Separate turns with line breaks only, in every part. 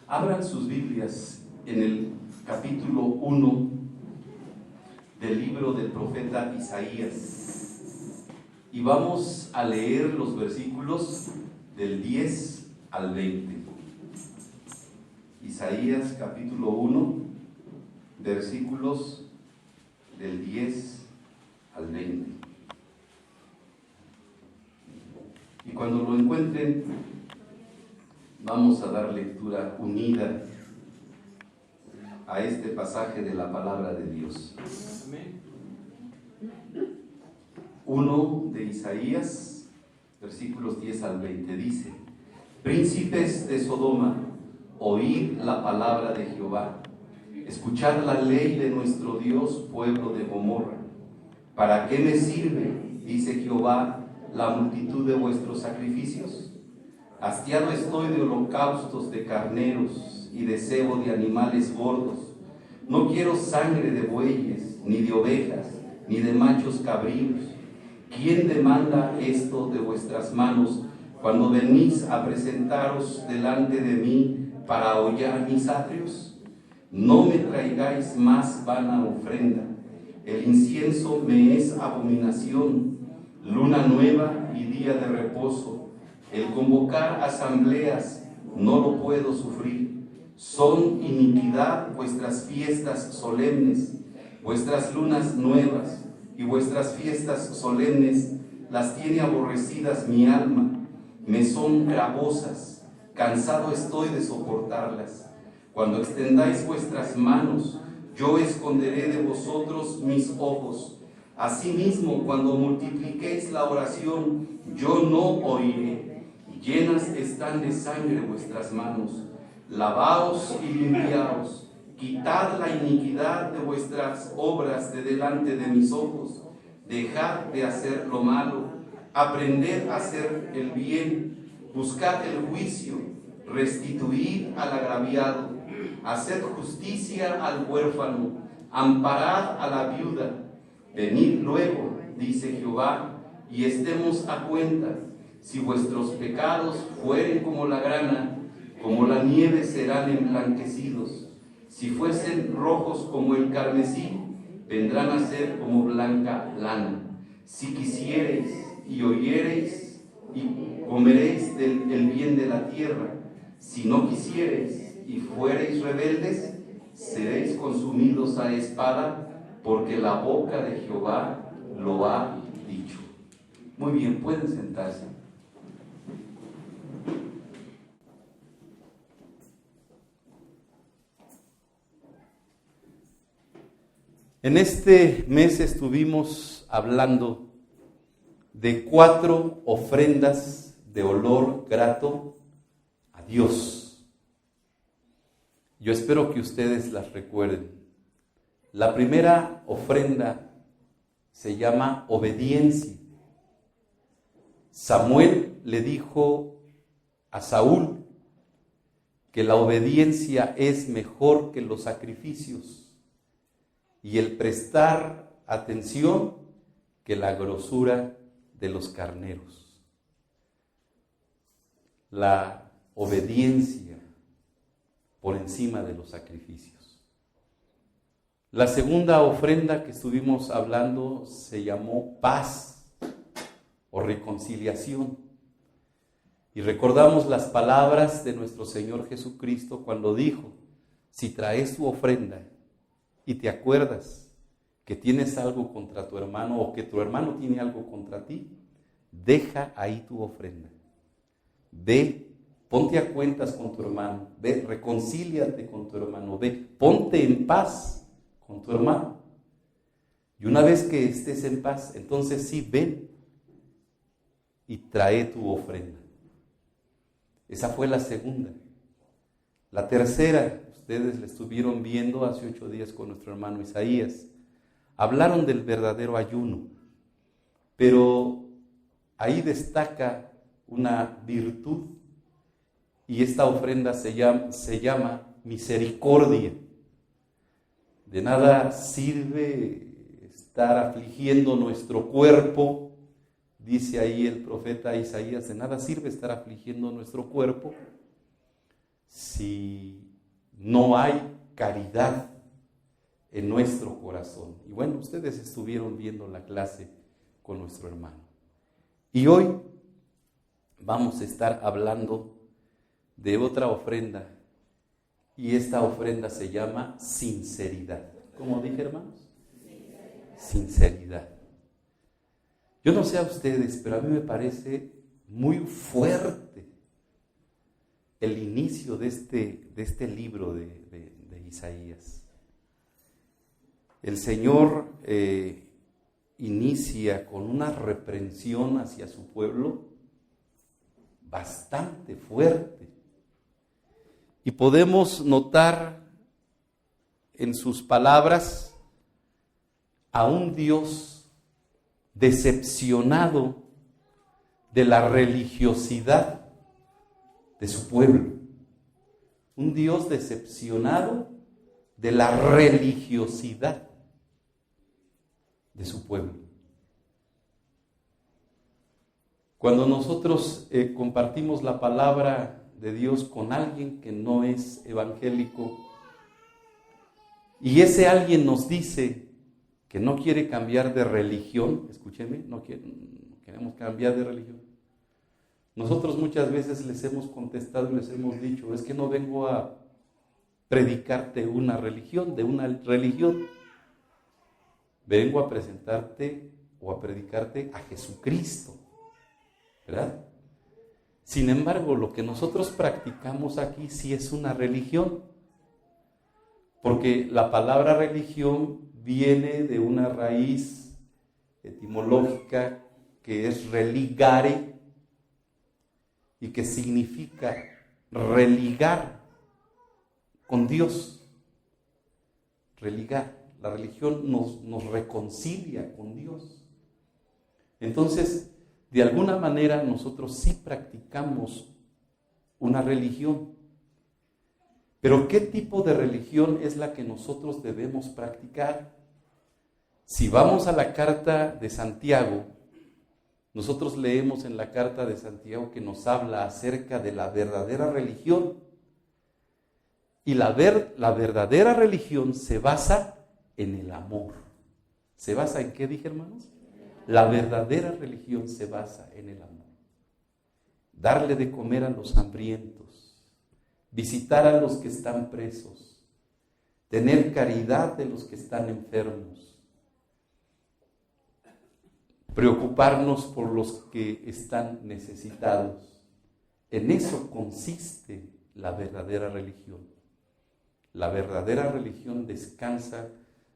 Abran sus Biblias en el capítulo 1 del libro del profeta Isaías y vamos a leer los versículos del 10 al 20. Isaías capítulo 1, versículos del 10 al 20. Y cuando lo encuentren, vamos a dar lectura unida a este pasaje de la palabra de Dios. Amén. 1 de Isaías, versículos 10 al 20, dice: Príncipes de Sodoma, oíd la palabra de Jehová, escuchad la ley de nuestro Dios, pueblo de Gomorra. ¿Para qué me sirve, dice Jehová, la multitud de vuestros sacrificios? Hastiado estoy de holocaustos de carneros y de cebo de animales gordos. No quiero sangre de bueyes, ni de ovejas, ni de machos cabríos. ¿Quién demanda esto de vuestras manos cuando venís a presentaros delante de mí para hollar mis atrios? No me traigáis más vana ofrenda. El incienso me es abominación, luna nueva y día de reposo. El convocar asambleas no lo puedo sufrir. Son iniquidad vuestras fiestas solemnes, vuestras lunas nuevas y vuestras fiestas solemnes las tiene aborrecidas mi alma. Me son gravosas, cansado estoy de soportarlas. Cuando extendáis vuestras manos, yo esconderé de vosotros mis ojos. Asimismo, cuando multipliquéis la oración, yo no oiré. Llenas están de sangre vuestras manos. Lavaos y limpiaos. Quitad la iniquidad de vuestras obras de delante de mis ojos. Dejad de hacer lo malo. Aprended a hacer el bien. Buscad el juicio. Restituid al agraviado. Haced justicia al huérfano. Amparad a la viuda. Venid luego, dice Jehová, y estemos a cuenta. Si vuestros pecados fueren como la grana, como la nieve serán emblanquecidos. Si fuesen rojos como el carmesí, vendrán a ser como blanca lana. Si quisiereis y oyereis y comeréis el bien de la tierra, si no quisiereis y fuereis rebeldes, seréis consumidos a espada, porque la boca de Jehová lo ha dicho. Muy bien, pueden sentarse. En este mes estuvimos hablando de 4 ofrendas de olor grato a Dios. Yo espero que ustedes las recuerden. La primera ofrenda se llama obediencia. Samuel le dijo a Saúl que la obediencia es mejor que los sacrificios y el prestar atención que la grosura de los carneros. La obediencia por encima de los sacrificios. La segunda ofrenda que estuvimos hablando se llamó paz o reconciliación. Y recordamos las palabras de nuestro Señor Jesucristo cuando dijo: si traes tu ofrenda y te acuerdas que tienes algo contra tu hermano o que tu hermano tiene algo contra ti, deja ahí tu ofrenda. Ve, ponte a cuentas con tu hermano, ve, reconcíliate con tu hermano, ve, ponte en paz con tu hermano. Y una vez que estés en paz, entonces sí, ven y trae tu ofrenda. Esa fue la segunda. La tercera, ustedes la estuvieron viendo hace 8 días con nuestro hermano Isaías. Hablaron del verdadero ayuno, pero ahí destaca una virtud y esta ofrenda se llama misericordia. De nada sirve estar afligiendo nuestro cuerpo, dice ahí el profeta Isaías, de nada sirve estar afligiendo nuestro cuerpo
si no hay caridad en nuestro corazón. Y bueno, ustedes estuvieron viendo la clase con nuestro hermano. Y hoy vamos a estar hablando de otra ofrenda. Y esta ofrenda se llama sinceridad. ¿Cómo dije, hermanos? Sinceridad. Yo no sé a ustedes, pero a mí me parece muy fuerte el inicio de este libro de Isaías. El Señor inicia con una reprensión hacia su pueblo bastante fuerte. Y podemos notar en sus palabras a un Dios decepcionado de la religiosidad de su pueblo. Un Dios decepcionado de la religiosidad de su pueblo. Cuando nosotros compartimos la palabra de Dios con alguien que no es evangélico, y ese alguien nos dice que no quiere cambiar de religión, escúcheme, no queremos cambiar de religión. Nosotros muchas veces les hemos contestado y les hemos dicho, es que no vengo a predicarte una religión, vengo a presentarte o a predicarte a Jesucristo, ¿verdad? Sin embargo, lo que nosotros practicamos aquí sí es una religión, porque la palabra religión viene de una raíz etimológica que es religare y que significa religar con Dios. Religar. La religión nos reconcilia con Dios. Entonces, de alguna manera nosotros sí practicamos una religión. Pero ¿qué tipo de religión es la que nosotros debemos practicar? Si vamos a la carta de Santiago, nosotros leemos en la carta de Santiago que nos habla acerca de la verdadera religión. Y la verdadera religión se basa en el amor. ¿Se basa en qué dije, hermanos? La verdadera religión se basa en el amor. Darle de comer a los hambrientos, visitar a los que están presos, tener caridad de los que están enfermos, preocuparnos por los que están necesitados. En eso consiste la verdadera religión. La verdadera religión descansa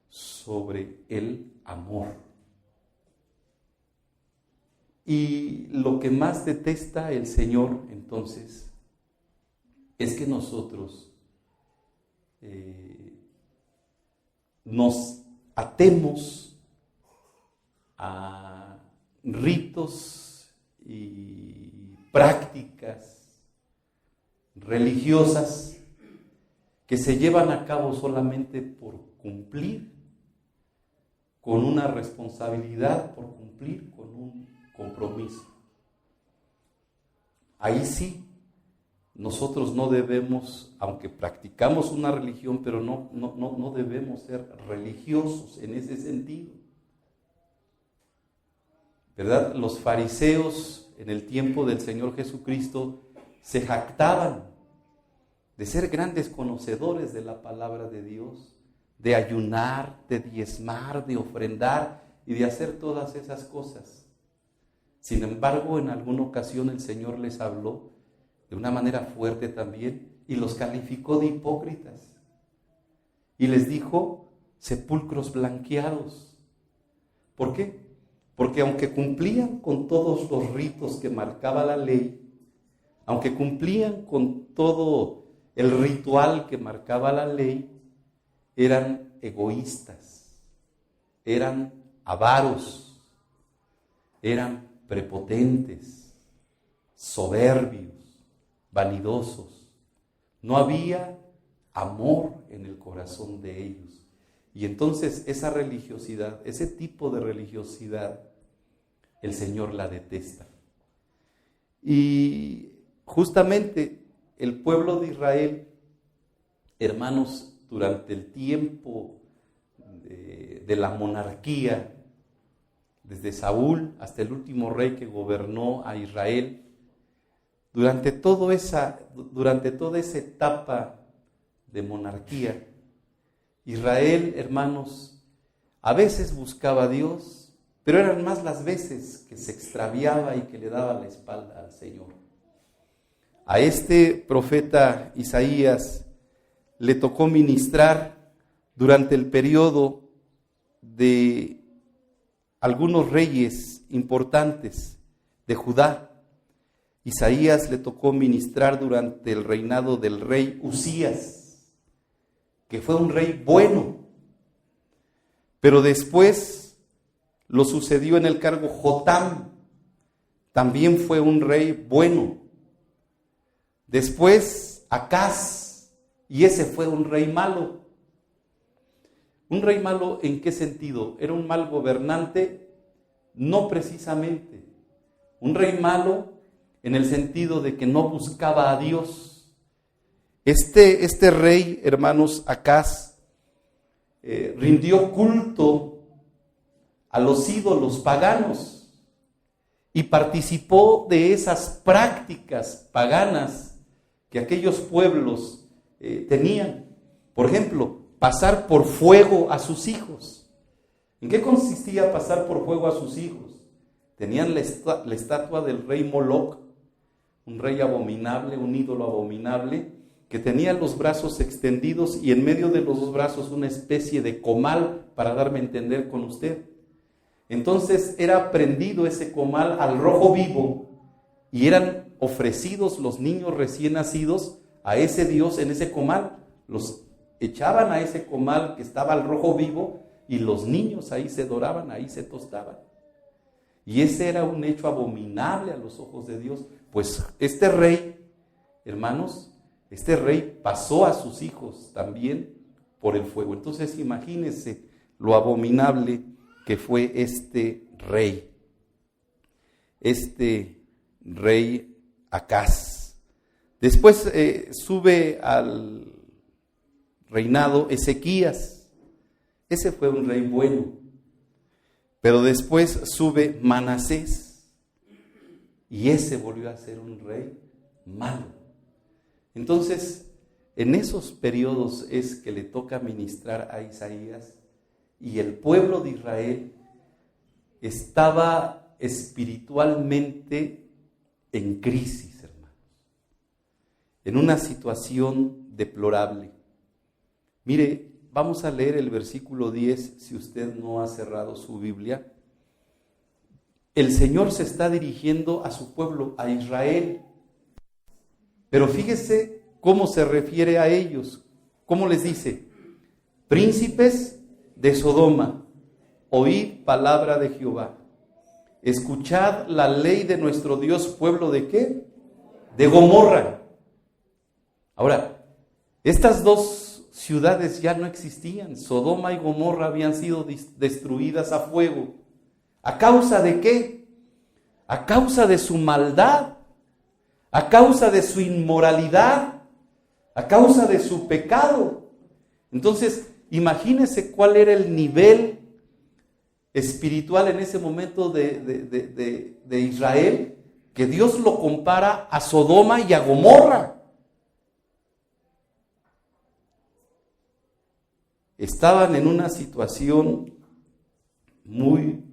sobre el amor. Y lo que más detesta el Señor, entonces, es que nosotros nos atemos a ritos y prácticas religiosas que se llevan a cabo solamente por cumplir con una responsabilidad, por cumplir con un compromiso. Ahí sí, nosotros no debemos, aunque practicamos una religión, pero no debemos ser religiosos en ese sentido. ¿Verdad? Los fariseos en el tiempo del Señor Jesucristo se jactaban de ser grandes conocedores de la palabra de Dios, de ayunar, de diezmar, de ofrendar y de hacer todas esas cosas. Sin embargo, en alguna ocasión el Señor les habló de una manera fuerte también y los calificó de hipócritas. Y les dijo sepulcros blanqueados. ¿Por qué? Porque aunque cumplían con todos los ritos que marcaba la ley, aunque cumplían con todo el ritual que marcaba la ley, eran egoístas, eran avaros, eran prepotentes, soberbios, vanidosos. No había amor en el corazón de ellos. Y entonces esa religiosidad, ese tipo de religiosidad, el Señor la detesta. Y justamente el pueblo de Israel, hermanos, durante el tiempo de la monarquía, desde Saúl hasta el último rey que gobernó a Israel, durante toda esa etapa de monarquía, Israel, hermanos, a veces buscaba a Dios, pero eran más las veces que se extraviaba y que le daba la espalda al Señor. A este profeta Isaías le tocó ministrar durante el periodo de algunos reyes importantes de Judá. Isaías le tocó ministrar durante el reinado del rey Usías, que fue un rey bueno, pero después lo sucedió en el cargo Jotam, también fue un rey bueno. Después Acaz, y ese fue un rey malo. ¿Un rey malo en qué sentido? ¿Era un mal gobernante? No precisamente. Un rey malo en el sentido de que no buscaba a Dios. Este rey, hermanos, Acaz, rindió culto a los ídolos paganos y participó de esas prácticas paganas que aquellos pueblos tenían. Por ejemplo, pasar por fuego a sus hijos. ¿En qué consistía pasar por fuego a sus hijos? Tenían la estatua del rey Moloch, un rey abominable, un ídolo abominable, que tenía los brazos extendidos y en medio de los dos brazos una especie de comal, para darme a entender con usted. Entonces era prendido ese comal al rojo vivo y eran ofrecidos los niños recién nacidos a ese dios en ese comal. Los echaban a ese comal que estaba al rojo vivo y los niños ahí se doraban, ahí se tostaban. Y ese era un hecho abominable a los ojos de Dios. Pues este rey, hermanos, este rey pasó a sus hijos también por el fuego. Entonces imagínense lo abominable que fue este rey Acaz. Después sube al reinado Ezequías. Ese fue un rey bueno. Pero después sube Manasés. Y ese volvió a ser un rey malo. Entonces, en esos periodos es que le toca ministrar a Isaías, y el pueblo de Israel estaba espiritualmente en crisis, hermanos, en una situación deplorable. Mire, vamos a leer el versículo 10, si usted no ha cerrado su Biblia. El Señor se está dirigiendo a su pueblo, a Israel. Pero fíjese cómo se refiere a ellos. ¿Cómo les dice? Príncipes de Sodoma, oíd palabra de Jehová. Escuchad la ley de nuestro Dios, pueblo ¿de qué? De Gomorra. Ahora, estas dos ciudades ya no existían. Sodoma y Gomorra habían sido destruidas a fuego. ¿A causa de qué? A causa de su maldad, a causa de su inmoralidad, a causa de su pecado. Entonces, imagínense cuál era el nivel espiritual en ese momento de Israel, que Dios lo compara a Sodoma y a Gomorra. Estaban en una situación muy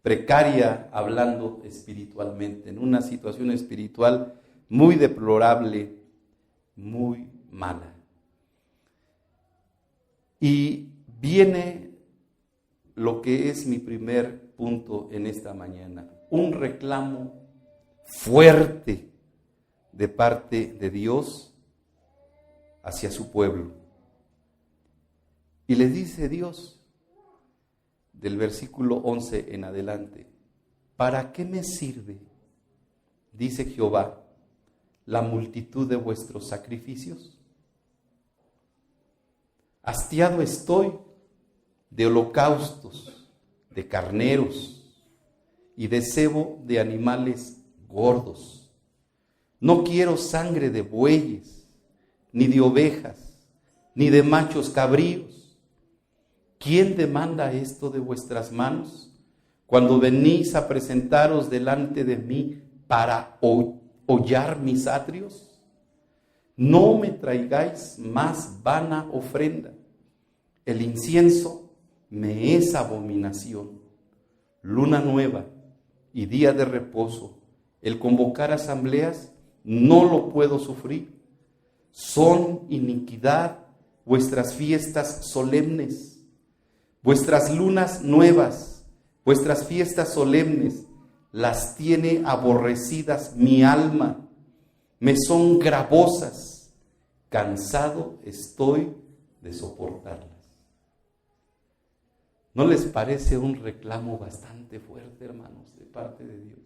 precaria, hablando espiritualmente, en una situación espiritual muy deplorable, muy mala. Y viene lo que es mi primer punto en esta mañana, un reclamo fuerte de parte de Dios hacia su pueblo. Y les dice Dios, del versículo 11 en adelante, ¿para qué me sirve, dice Jehová, la multitud de vuestros sacrificios? Hastiado estoy de holocaustos, de carneros y de cebo de animales gordos. No quiero sangre de bueyes, ni de ovejas, ni de machos cabríos. ¿Quién demanda esto de vuestras manos cuando venís a presentaros delante de mí para hollar mis atrios? No me traigáis más vana ofrenda. El incienso me es abominación. Luna nueva y día de reposo, el convocar asambleas, no lo puedo sufrir. Son iniquidad vuestras fiestas solemnes, vuestras lunas nuevas, vuestras fiestas solemnes, las tiene aborrecidas mi alma, me son gravosas, cansado estoy de soportarlas. ¿No les parece un reclamo bastante fuerte, hermanos, de parte de Dios?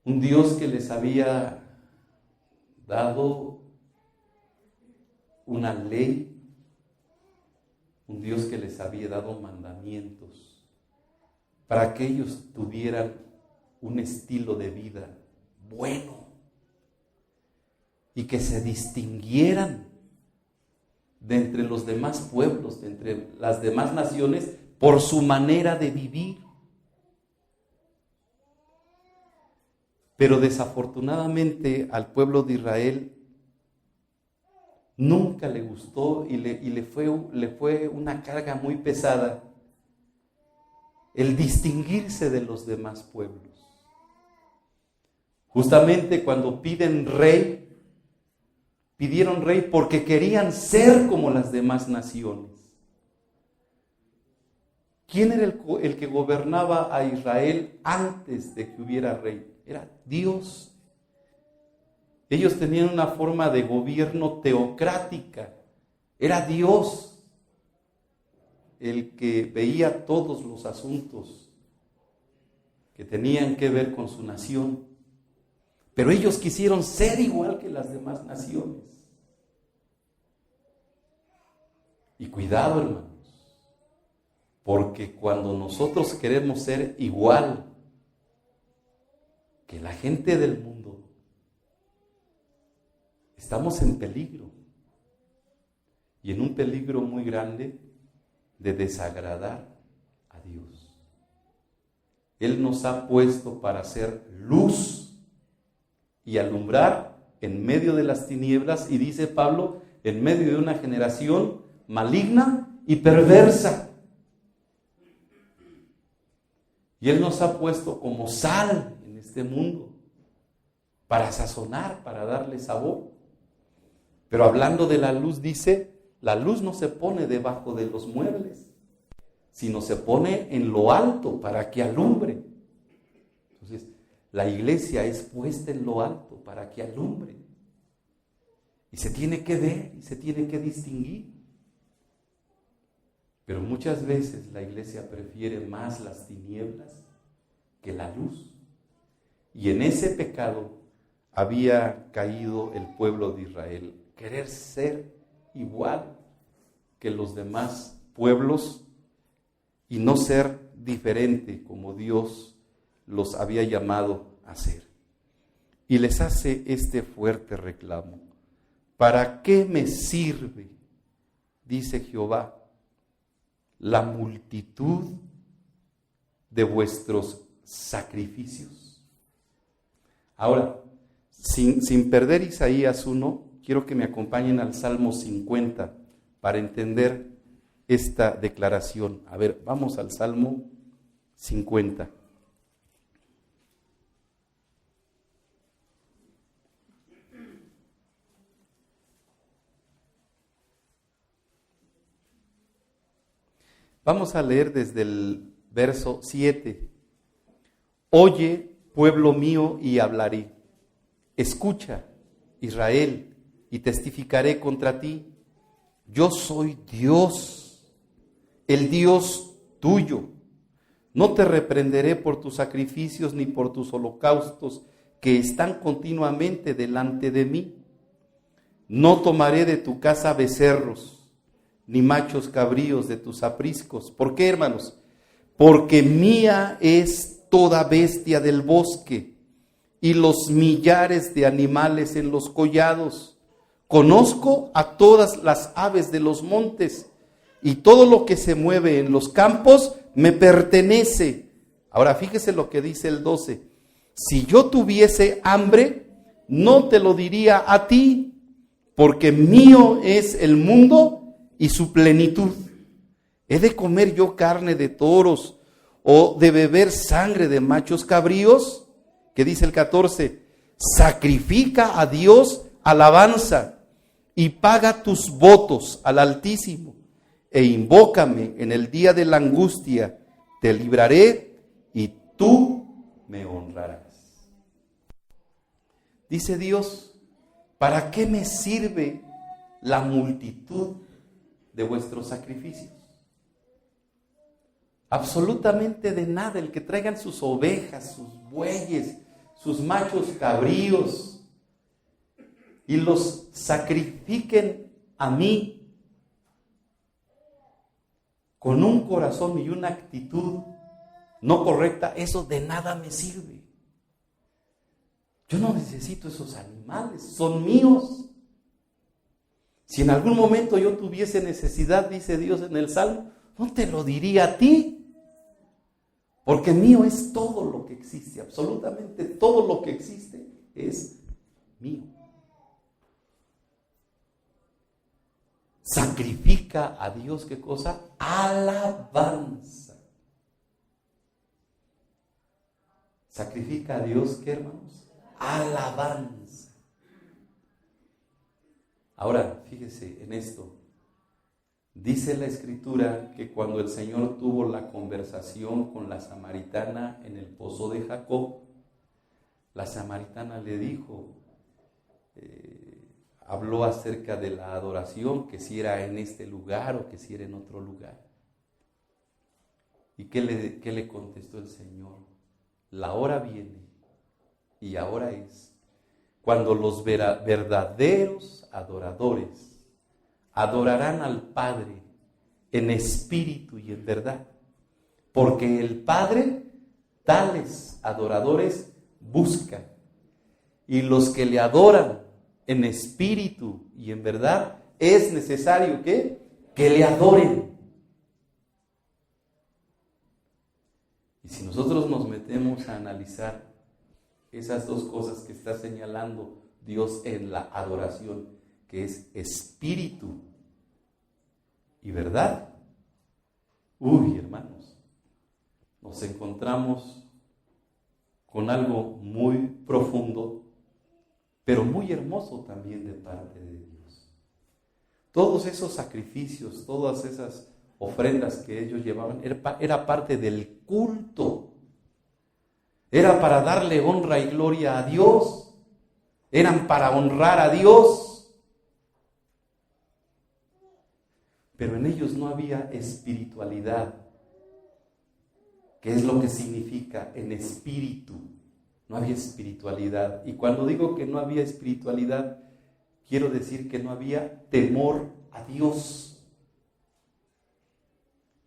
Un Dios que les había dado una ley, un Dios que les había dado mandamientos para que ellos tuvieran un estilo de vida bueno y que se distinguieran de entre los demás pueblos, de entre las demás naciones, por su manera de vivir. Pero desafortunadamente al pueblo de Israel nunca le gustó y le fue una carga muy pesada el distinguirse de los demás pueblos. Justamente cuando pidieron rey porque querían ser como las demás naciones. ¿Quién era el que gobernaba a Israel antes de que hubiera rey? Era Dios. Ellos tenían una forma de gobierno teocrática. Era Dios el que veía todos los asuntos que tenían que ver con su nación. Pero ellos quisieron ser igual que las demás naciones. Y cuidado, hermanos, porque cuando nosotros queremos ser igual que la gente del mundo, estamos en peligro. Y en un peligro muy grande de desagradar a Dios. Él nos ha puesto para ser luz y alumbrar en medio de las tinieblas, y dice Pablo, en medio de una generación maligna y perversa. Y Él nos ha puesto como sal en este mundo, para sazonar, para darle sabor. Pero hablando de la luz, dice, la luz no se pone debajo de los muebles, sino se pone en lo alto para que alumbre. Entonces, la iglesia es puesta en lo alto para que alumbre. Y se tiene que ver y se tiene que distinguir. Pero muchas veces la iglesia prefiere más las tinieblas que la luz. Y en ese pecado había caído el pueblo de Israel. Querer ser igual que los demás pueblos y no ser diferente como Dios los había llamado a ser. Y les hace este fuerte reclamo. ¿Para qué me sirve, dice Jehová, la multitud de vuestros sacrificios? Ahora, sin perder Isaías 1, quiero que me acompañen al Salmo 50 para entender esta declaración. A ver, vamos al Salmo 50. Vamos a leer desde el verso 7. Oye, pueblo mío, y hablaré. Escucha, Israel, y testificaré contra ti. Yo soy Dios, el Dios tuyo. No te reprenderé por tus sacrificios ni por tus holocaustos que están continuamente delante de mí. No tomaré de tu casa becerros, ni machos cabríos de tus apriscos. ¿Por qué, hermanos? Porque mía es toda bestia del bosque y los millares de animales en los collados. Conozco a todas las aves de los montes y todo lo que se mueve en los campos me pertenece. Ahora fíjese lo que dice el 12. Si yo tuviese hambre, no te lo diría a ti, porque mío es el mundo y su plenitud. ¿He de comer yo carne de toros o de beber sangre de machos cabríos? Que dice el 14, sacrifica a Dios alabanza y paga tus votos al Altísimo e invócame en el día de la angustia, te libraré y tú me honrarás. Dice Dios, ¿para qué me sirve la multitud de vuestros sacrificios? Absolutamente de nada. El que traigan sus ovejas, sus bueyes, sus machos cabríos y los sacrifiquen a mí con un corazón y una actitud no correcta, eso de nada me sirve. Yo no necesito esos animales, son míos. Si en algún momento yo tuviese necesidad, dice Dios en el Salmo, no te lo diría a ti. Porque mío es todo lo que existe, absolutamente todo lo que existe es mío. Sacrifica a Dios, ¿qué cosa? Alabanza. Sacrifica a Dios, ¿qué, hermanos? Alabanza. Ahora, fíjese en esto. Dice la Escritura que cuando el Señor tuvo la conversación con la samaritana en el pozo de Jacob, la samaritana le dijo, habló acerca de la adoración, que si era en este lugar o que si era en otro lugar. ¿Y qué le contestó el Señor? La hora viene y ahora es cuando los verdaderos adoradores adorarán al Padre en espíritu y en verdad, porque el Padre tales adoradores busca, y los que le adoran en espíritu y en verdad es necesario que le adoren. Y si nosotros nos metemos a analizar esas dos cosas que está señalando Dios en la adoración, que es espíritu y verdad, hermanos, nos encontramos con algo muy profundo, pero muy hermoso también de parte de Dios. Todos esos sacrificios, todas esas ofrendas que ellos llevaban, era parte del culto. Era para darle honra y gloria a Dios. Eran para honrar a Dios. Pero en ellos no había espiritualidad. ¿Qué es lo que significa en espíritu? No había espiritualidad. Y cuando digo que no había espiritualidad, quiero decir que no había temor a Dios.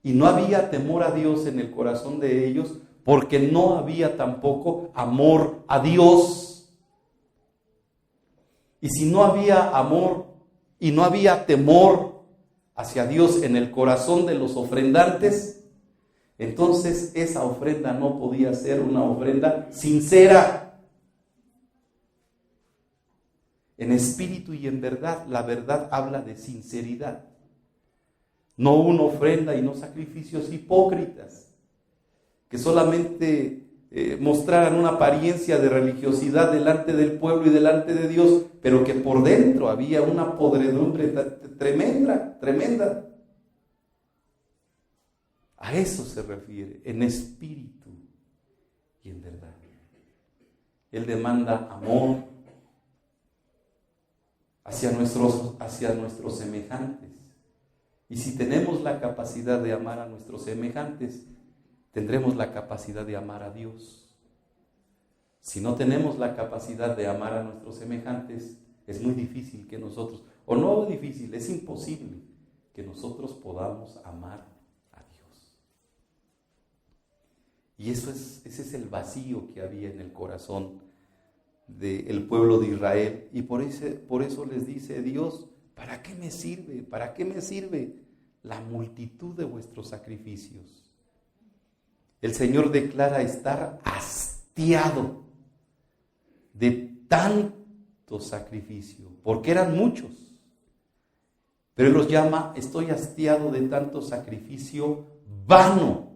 Y no había temor a Dios en el corazón de ellos porque no había tampoco amor a Dios. Y si no había amor y no había temor hacia Dios en el corazón de los ofrendantes, entonces esa ofrenda no podía ser una ofrenda sincera. En espíritu y en verdad, la verdad habla de sinceridad. No una ofrenda y no sacrificios hipócritas, que solamente mostraran una apariencia de religiosidad delante del pueblo y delante de Dios, pero que por dentro había una podredumbre tremenda. A eso se refiere, en espíritu y en verdad. Él demanda amor hacia nuestros semejantes. Y si tenemos la capacidad de amar a nuestros semejantes, tendremos la capacidad de amar a Dios. Si no tenemos la capacidad de amar a nuestros semejantes, es muy difícil que nosotros, o no difícil, es imposible que nosotros podamos amar a Dios. Y ese es el vacío que había en el corazón del pueblo de Israel. Y por eso les dice Dios, ¿para qué me sirve? ¿Para qué me sirve la multitud de vuestros sacrificios? El Señor declara estar hastiado de tanto sacrificio, porque eran muchos. Pero Él los llama, estoy hastiado de tanto sacrificio vano.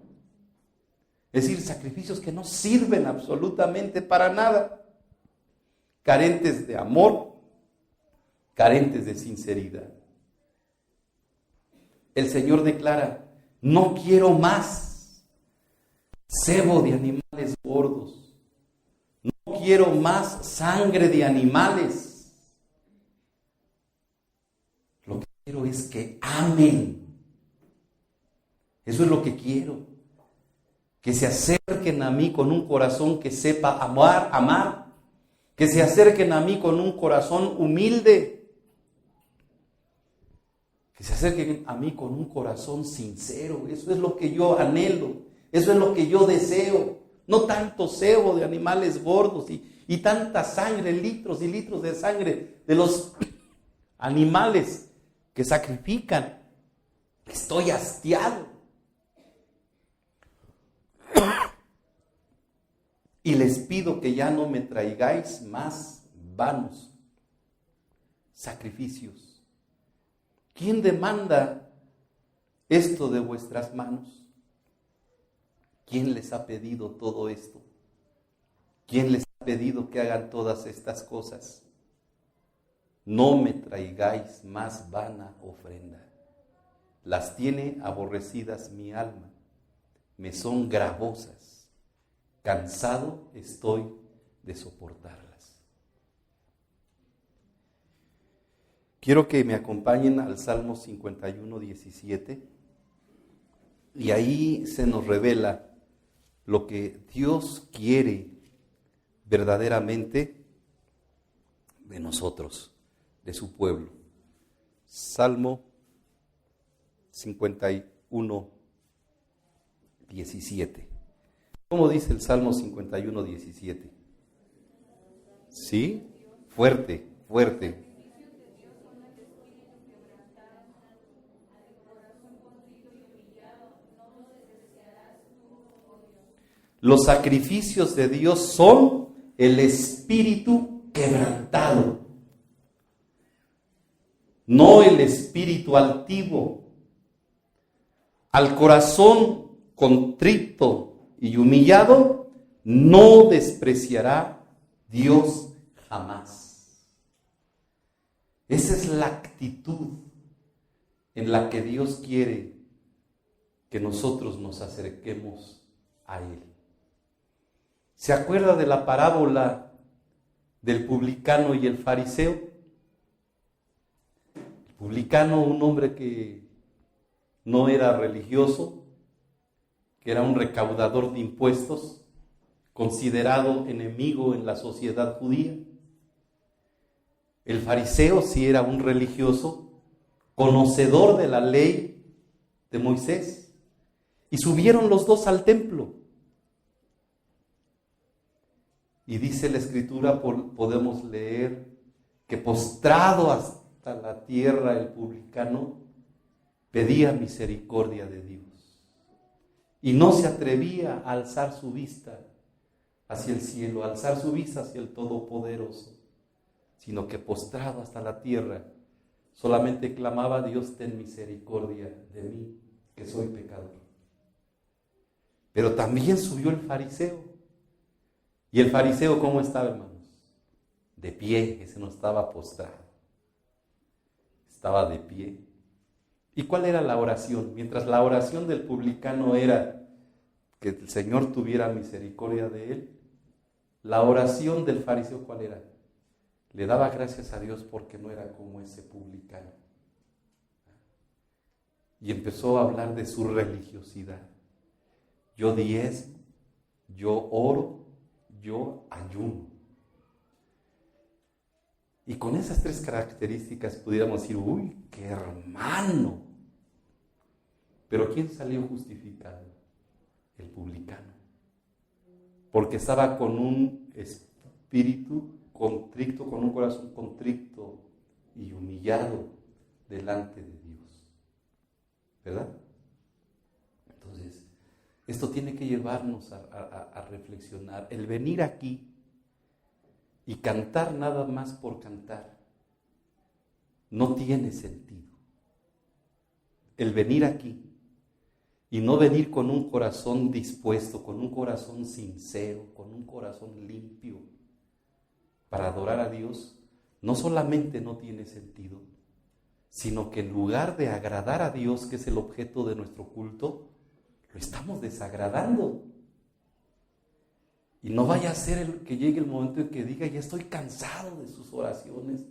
Es decir, sacrificios que no sirven absolutamente para nada. Carentes de amor, carentes de sinceridad. El Señor declara, no quiero más cebo de animales gordos. No quiero más sangre de animales. Lo que quiero es que amen. Eso es lo que quiero. Que se acerquen a mí con un corazón que sepa amar. Que se acerquen a mí con un corazón humilde. Que se acerquen a mí con un corazón sincero. Eso es lo que yo anhelo. Eso es lo que yo deseo. No tanto cebo de animales gordos y tanta sangre, litros y litros de sangre de los animales que sacrifican. Estoy hastiado. Y les pido que ya no me traigáis más vanos sacrificios. ¿Quién demanda esto de vuestras manos? ¿Quién les ha pedido todo esto? ¿Quién les ha pedido que hagan todas estas cosas? No me traigáis más vana ofrenda. Las tiene aborrecidas mi alma. Me son gravosas. Cansado estoy de soportarlas. Quiero que me acompañen al Salmo 51, 17. Y ahí se nos revela lo que Dios quiere verdaderamente de nosotros, de su pueblo. Salmo 51, 17. ¿Cómo dice el Salmo 51, 17? ¿Sí? Fuerte, fuerte. Los sacrificios de Dios son el espíritu quebrantado, no el espíritu altivo. Al corazón contrito y humillado no despreciará Dios jamás. Esa es la actitud en la que Dios quiere que nosotros nos acerquemos a Él. ¿Se acuerda de la parábola del publicano y el fariseo? El publicano, un hombre que no era religioso, que era un recaudador de impuestos, considerado enemigo en la sociedad judía. El fariseo sí era un religioso, conocedor de la ley de Moisés. Y subieron los dos al templo. Y dice la Escritura, podemos leer, que postrado hasta la tierra el publicano pedía misericordia de Dios. Y no se atrevía a alzar su vista hacia el cielo, a alzar su vista hacia el Todopoderoso, sino que postrado hasta la tierra, solamente clamaba: Dios, ten misericordia de mí, que soy pecador. Pero también subió el fariseo. ¿Y el fariseo cómo estaba, hermanos? De pie, ese no estaba postrado. Estaba de pie. ¿Y cuál era la oración? Mientras la oración del publicano era que el Señor tuviera misericordia de él, la oración del fariseo, ¿cuál era? Le daba gracias a Dios porque no era como ese publicano. Y empezó a hablar de su religiosidad. Yo diezmo, yo oro, yo ayuno. Y con esas tres características pudiéramos decir: uy, qué hermano. Pero ¿quién salió justificado? El publicano. porque estaba con un espíritu contrito, con un corazón contrito y humillado delante de Dios. ¿Verdad? Entonces, esto tiene que llevarnos a reflexionar. El venir aquí y cantar nada más por cantar no tiene sentido. El venir aquí y no venir con un corazón dispuesto, con un corazón sincero, con un corazón limpio para adorar a Dios, no solamente no tiene sentido, sino que en lugar de agradar a Dios, que es el objeto de nuestro culto, lo estamos desagradando. Y no vaya a ser que llegue el momento en que diga, ya estoy cansado de sus oraciones,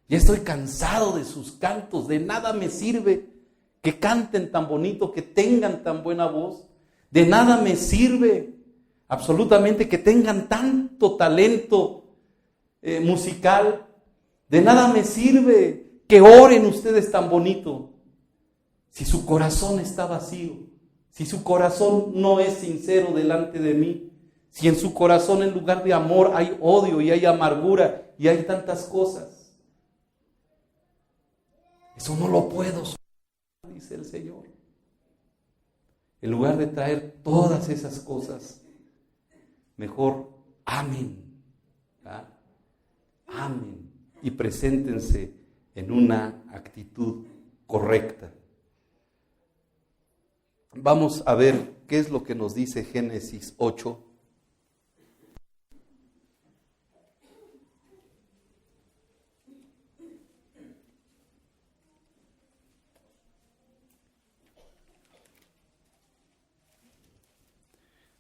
ya estoy cansado de sus cantos, de nada me sirve que canten tan bonito, que tengan tan buena voz, de nada me sirve absolutamente que tengan tanto talento musical, de nada me sirve que oren ustedes tan bonito, si su corazón está vacío, si su corazón no es sincero delante de mí, si en su corazón en lugar de amor hay odio y hay amargura y hay tantas cosas. Eso no lo puedo soportar, dice el Señor. En lugar de traer todas esas cosas, mejor amen, ¿verdad? Amen y preséntense en una actitud correcta. Vamos a ver qué es lo que nos dice Génesis 8.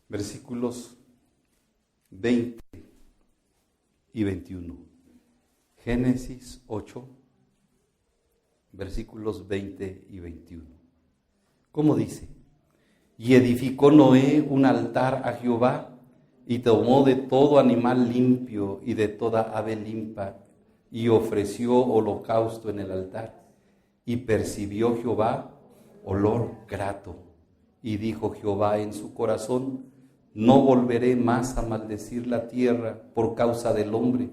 Versículos 20 y 21. Génesis 8, versículos 20 y 21. ¿Cómo dice? Y edificó Noé un altar a Jehová, y tomó de todo animal limpio y de toda ave limpa, y ofreció holocausto en el altar. Y percibió Jehová olor grato. Y dijo Jehová en su corazón: no volveré más a maldecir la tierra por causa del hombre,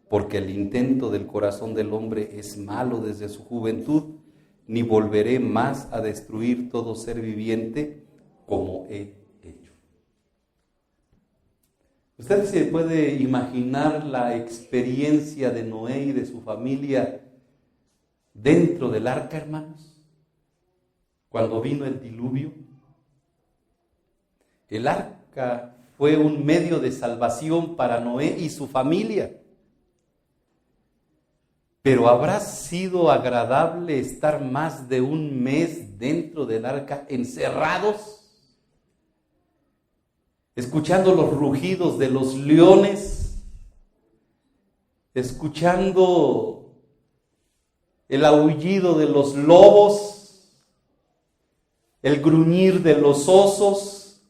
porque el intento del corazón del hombre es malo desde su juventud, ni volveré más a destruir todo ser viviente como he hecho. ¿Usted se puede imaginar la experiencia de Noé y de su familia dentro del arca, hermanos? Cuando vino el diluvio. El arca fue un medio de salvación para Noé y su familia. Pero ¿habrá sido agradable estar más de un mes dentro del arca, encerrados, escuchando los rugidos de los leones, escuchando el aullido de los lobos, el gruñir de los osos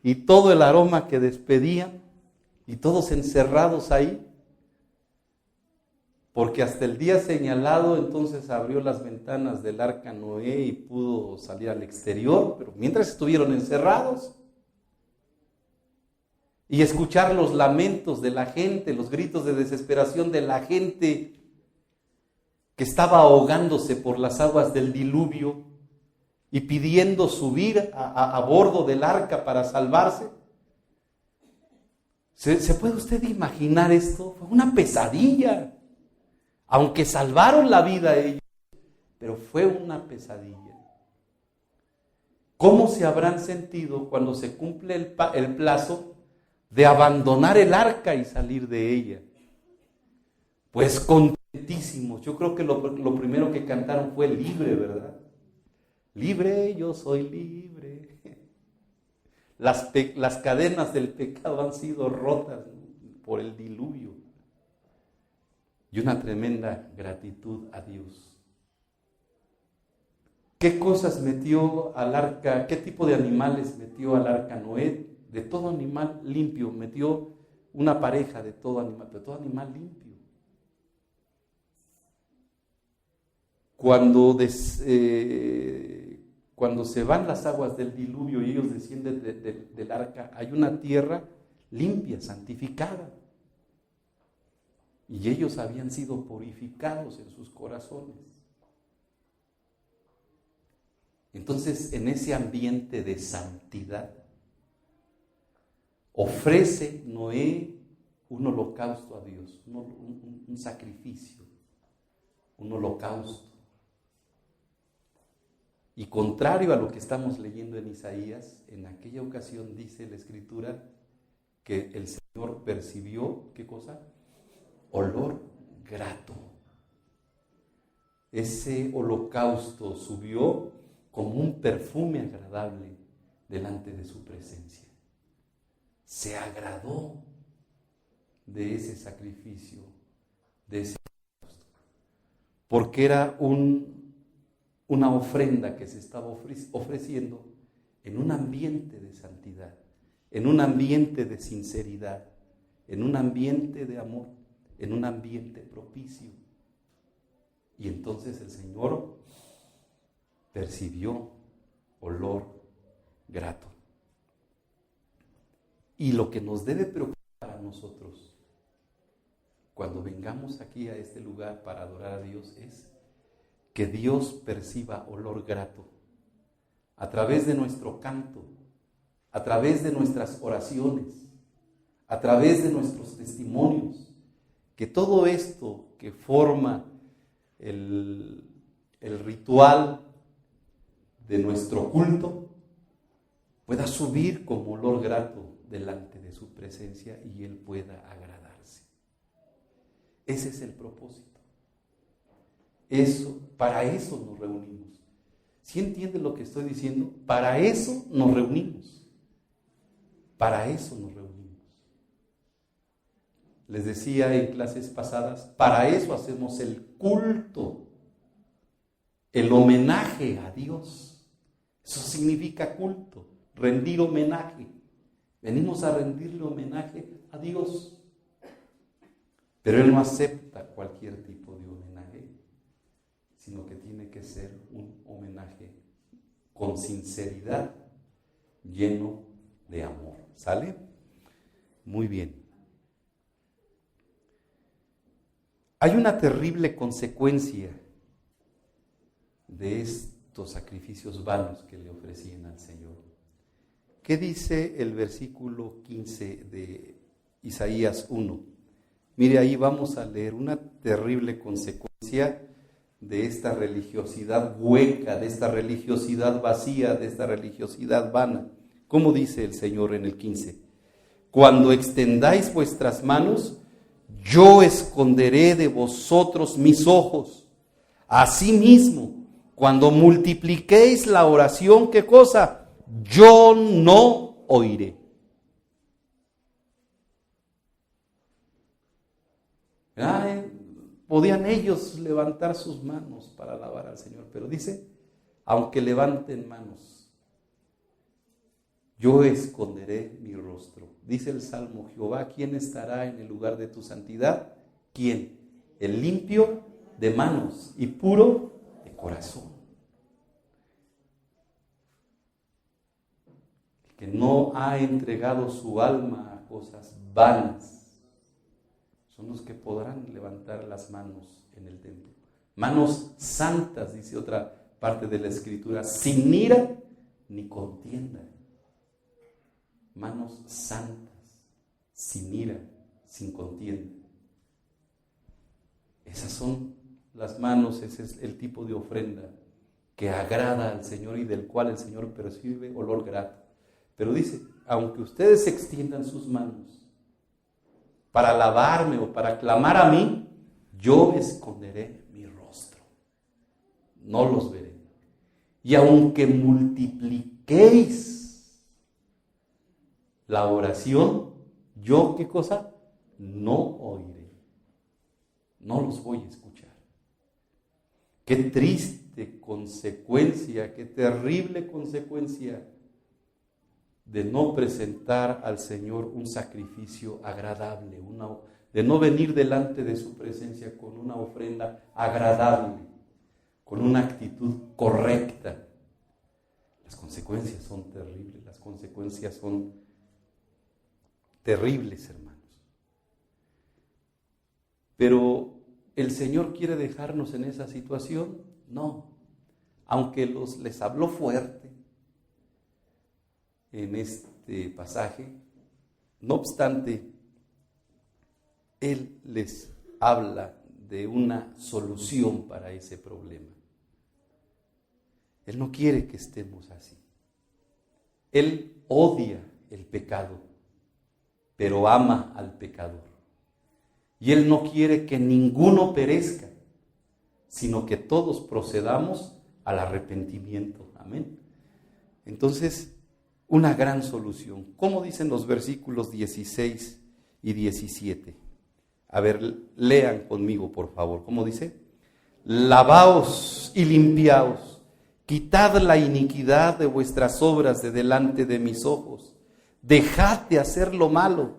y todo el aroma que despedían, y todos encerrados ahí? Porque hasta el día señalado entonces abrió las ventanas del arca Noé y pudo salir al exterior, pero mientras estuvieron encerrados. Y escuchar los lamentos de la gente, los gritos de desesperación de la gente que estaba ahogándose por las aguas del diluvio y pidiendo subir a bordo del arca para salvarse. ¿Se puede usted imaginar esto? Fue una pesadilla. Aunque salvaron la vida ellos, pero fue una pesadilla. ¿Cómo se habrán sentido cuando se cumple el plazo de abandonar el arca y salir de ella? Pues contentísimos. Yo creo que lo primero que cantaron fue libre, ¿verdad? Libre, yo soy libre. Las cadenas del pecado han sido rotas por el diluvio. Y una tremenda gratitud a Dios. ¿Qué cosas metió al arca? ¿Qué tipo de animales metió al arca Noé? De todo animal limpio. Metió una pareja de todo animal limpio. Cuando se van las aguas del diluvio y ellos descienden del arca, hay una tierra limpia, santificada. Y ellos habían sido purificados en sus corazones. Entonces, en ese ambiente de santidad, ofrece Noé un holocausto a Dios, un sacrificio, un holocausto. Y contrario a lo que estamos leyendo en Isaías, en aquella ocasión dice la Escritura que el Señor percibió, ¿qué cosa? Olor grato. Ese holocausto subió como un perfume agradable delante de su presencia. Se agradó de ese sacrificio, de ese holocausto, porque era una ofrenda que se estaba ofreciendo en un ambiente de santidad, en un ambiente de sinceridad, en un ambiente de amor, en un ambiente propicio. Y entonces el Señor percibió olor grato. Y lo que nos debe preocupar a nosotros cuando vengamos aquí a este lugar para adorar a Dios es que Dios perciba olor grato a través de nuestro canto, a través de nuestras oraciones, a través de nuestros testimonios, que todo esto que forma el ritual de nuestro culto pueda subir como olor grato delante de su presencia y Él pueda agradarse. Ese es el propósito. Para eso nos reunimos. ¿Sí entienden lo que estoy diciendo? Para eso nos reunimos. Para eso nos reunimos. Les decía en clases pasadas, para eso hacemos el culto, el homenaje a Dios. Eso significa culto, rendir homenaje. Venimos a rendirle homenaje a Dios. Pero Él no acepta cualquier tipo de homenaje, sino que tiene que ser un homenaje con sinceridad, lleno de amor. ¿Sale? Muy bien. Hay una terrible consecuencia de estos sacrificios vanos que le ofrecían al Señor. ¿Qué dice el versículo 15 de Isaías 1? Mire, ahí vamos a leer una terrible consecuencia de esta religiosidad hueca, de esta religiosidad vacía, de esta religiosidad vana. ¿Cómo dice el Señor en el 15? Cuando extendáis vuestras manos, yo esconderé de vosotros mis ojos. Asimismo, cuando multipliquéis la oración, ¿qué cosa? Yo no oiré. Podían ellos levantar sus manos para alabar al Señor, pero dice, aunque levanten manos, yo esconderé mi rostro. Dice el Salmo, Jehová, ¿quién estará en el lugar de tu santidad? ¿Quién? El limpio de manos y puro de corazón. El que no ha entregado su alma a cosas vanas, son los que podrán levantar las manos en el templo. Manos santas, dice otra parte de la Escritura, sin ira ni contienda. Manos santas, sin ira, sin contienda. Esas son las manos, ese es el tipo de ofrenda que agrada al Señor y del cual el Señor percibe olor grato. Pero dice, aunque ustedes extiendan sus manos para alabarme o para clamar a mí, yo esconderé mi rostro. No los veré. Y aunque multipliquéis la oración, yo, ¿qué cosa? No oiré. No los voy a escuchar. Qué triste consecuencia, qué terrible consecuencia de no presentar al Señor un sacrificio agradable, de no venir delante de su presencia con una ofrenda agradable, con una actitud correcta. Las consecuencias son terribles, las consecuencias son terribles, hermanos. Pero ¿el Señor quiere dejarnos en esa situación? No. Aunque les habló fuerte en este pasaje, no obstante, Él les habla de una solución para ese problema. Él no quiere que estemos así. Él odia el pecado, pero ama al pecador. Y Él no quiere que ninguno perezca, sino que todos procedamos al arrepentimiento. Amén. Entonces, una gran solución. ¿Cómo dicen los versículos 16 y 17? A ver, lean conmigo, por favor. ¿Cómo dice? Lavaos y limpiaos, quitad la iniquidad de vuestras obras de delante de mis ojos. Dejad de hacer lo malo,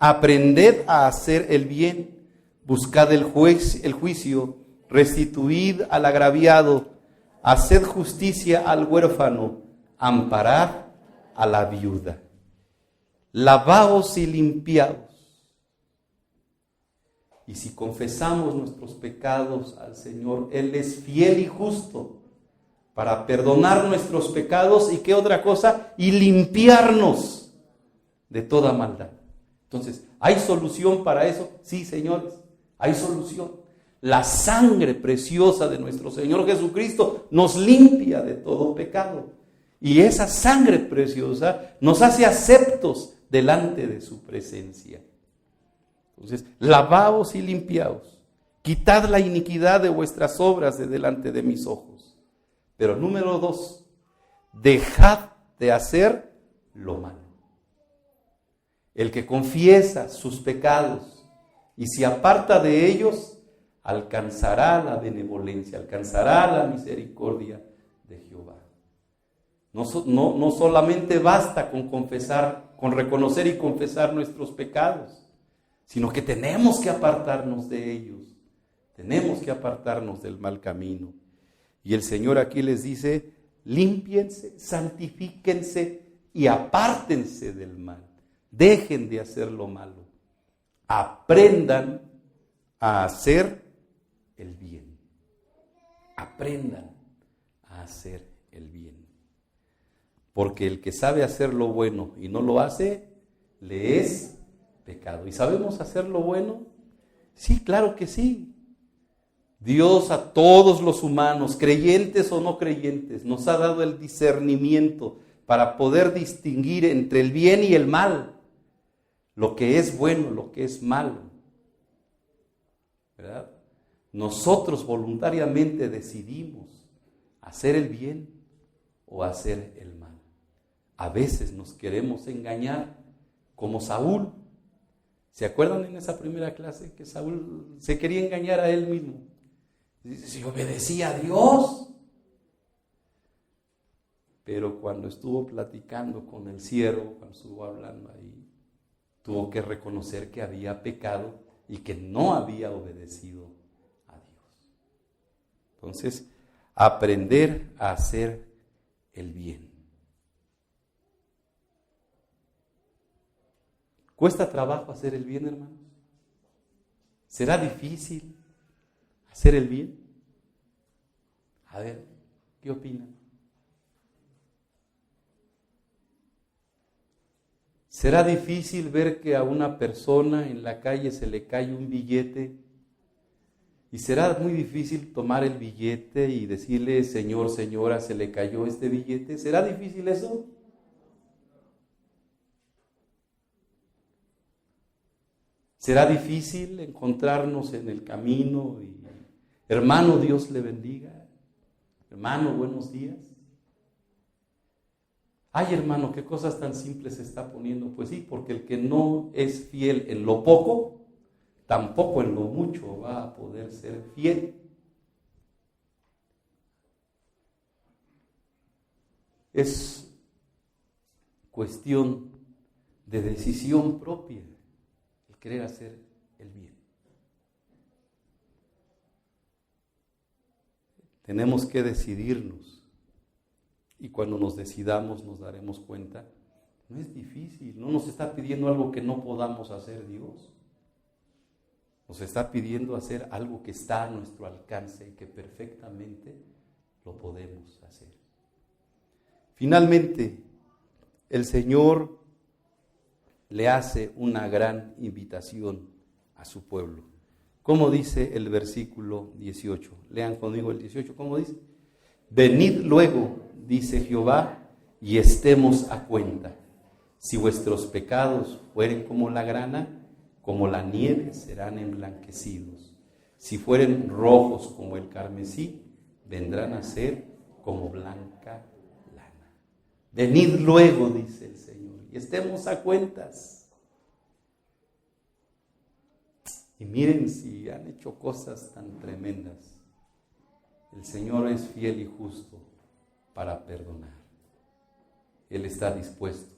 aprended a hacer el bien, buscad el juicio, restituid al agraviado, haced justicia al huérfano, amparad a la viuda. Lavaos y limpiaos. Y si confesamos nuestros pecados al Señor, Él es fiel y justo para perdonar nuestros pecados y ¿qué otra cosa? Y limpiarnos de toda maldad. Entonces, ¿hay solución para eso? Sí, señores, hay solución. La sangre preciosa de nuestro Señor Jesucristo nos limpia de todo pecado. Y esa sangre preciosa nos hace aceptos delante de su presencia. Entonces, lavaos y limpiaos, quitad la iniquidad de vuestras obras de delante de mis ojos. Pero número 2, dejad de hacer lo malo. El que confiesa sus pecados y se aparta de ellos, alcanzará la benevolencia, alcanzará la misericordia de Jehová. No solamente basta con confesar, con reconocer y confesar nuestros pecados, sino que tenemos que apartarnos de ellos, tenemos que apartarnos del mal camino. Y el Señor aquí les dice, límpiense, santifíquense y apártense del mal. Dejen de hacer lo malo. Aprendan a hacer el bien. Aprendan a hacer el bien. Porque el que sabe hacer lo bueno y no lo hace, le es pecado. ¿Y sabemos hacer lo bueno? Sí, claro que sí. Dios a todos los humanos, creyentes o no creyentes, nos ha dado el discernimiento para poder distinguir entre el bien y el mal, lo que es bueno, lo que es malo, ¿verdad? Nosotros voluntariamente decidimos hacer el bien o hacer el mal. A veces nos queremos engañar, como Saúl. ¿Se acuerdan en esa primera clase que Saúl se quería engañar a él mismo? Si obedecía a Dios. Pero cuando estuvo platicando con el siervo, cuando estuvo hablando ahí, tuvo que reconocer que había pecado y que no había obedecido a Dios. Entonces, aprender a hacer el bien. ¿Cuesta trabajo hacer el bien, hermanos? ¿Será difícil hacer el bien? A ver, ¿qué opinan? ¿Será difícil ver que a una persona en la calle se le cae un billete? ¿Y será muy difícil tomar el billete y decirle, señor, señora, se le cayó este billete? ¿Será difícil eso? ¿Será difícil encontrarnos en el camino y, hermano, Dios le bendiga? Hermano, buenos días. Ay, hermano, qué cosas tan simples se está poniendo. Pues sí, porque el que no es fiel en lo poco, tampoco en lo mucho va a poder ser fiel. Es cuestión de decisión propia el querer hacer el bien. Tenemos que decidirnos. Y cuando nos decidamos nos daremos cuenta No es difícil, no nos está pidiendo algo que no podamos hacer Dios. Nos está pidiendo hacer algo que está a nuestro alcance y que perfectamente lo podemos hacer. Finalmente, el Señor le hace una gran invitación a su pueblo. ¿Cómo dice el versículo 18? Lean conmigo el 18, ¿cómo dice? Venid luego, dice Jehová, y estemos a cuenta. Si vuestros pecados fueren como la grana, como la nieve serán emblanquecidos. Si fueren rojos como el carmesí, vendrán a ser como blanca lana. Venid luego, dice el Señor, y estemos a cuentas. Y miren si han hecho cosas tan tremendas. El Señor es fiel y justo para perdonar. Él está dispuesto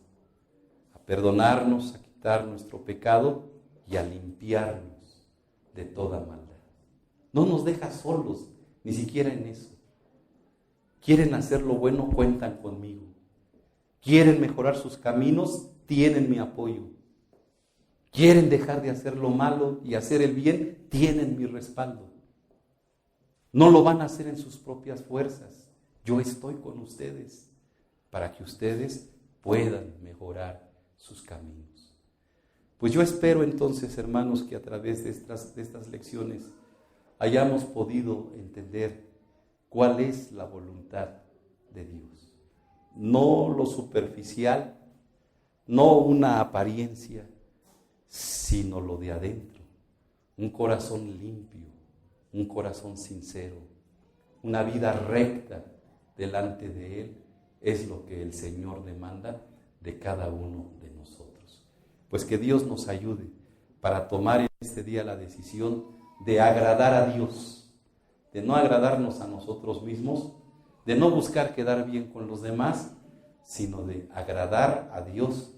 a perdonarnos, a quitar nuestro pecado y a limpiarnos de toda maldad. No nos deja solos, ni siquiera en eso. Quieren hacer lo bueno, cuentan conmigo. Quieren mejorar sus caminos, tienen mi apoyo. Quieren dejar de hacer lo malo y hacer el bien, tienen mi respaldo. No lo van a hacer en sus propias fuerzas. Yo estoy con ustedes para que ustedes puedan mejorar sus caminos. Pues yo espero entonces, hermanos, que a través de estas lecciones hayamos podido entender cuál es la voluntad de Dios. No lo superficial, no una apariencia, sino lo de adentro. Un corazón limpio, un corazón sincero, una vida recta delante de Él es lo que el Señor demanda de cada uno de nosotros. Pues que Dios nos ayude para tomar en este día la decisión de agradar a Dios, de no agradarnos a nosotros mismos, de no buscar quedar bien con los demás, sino de agradar a Dios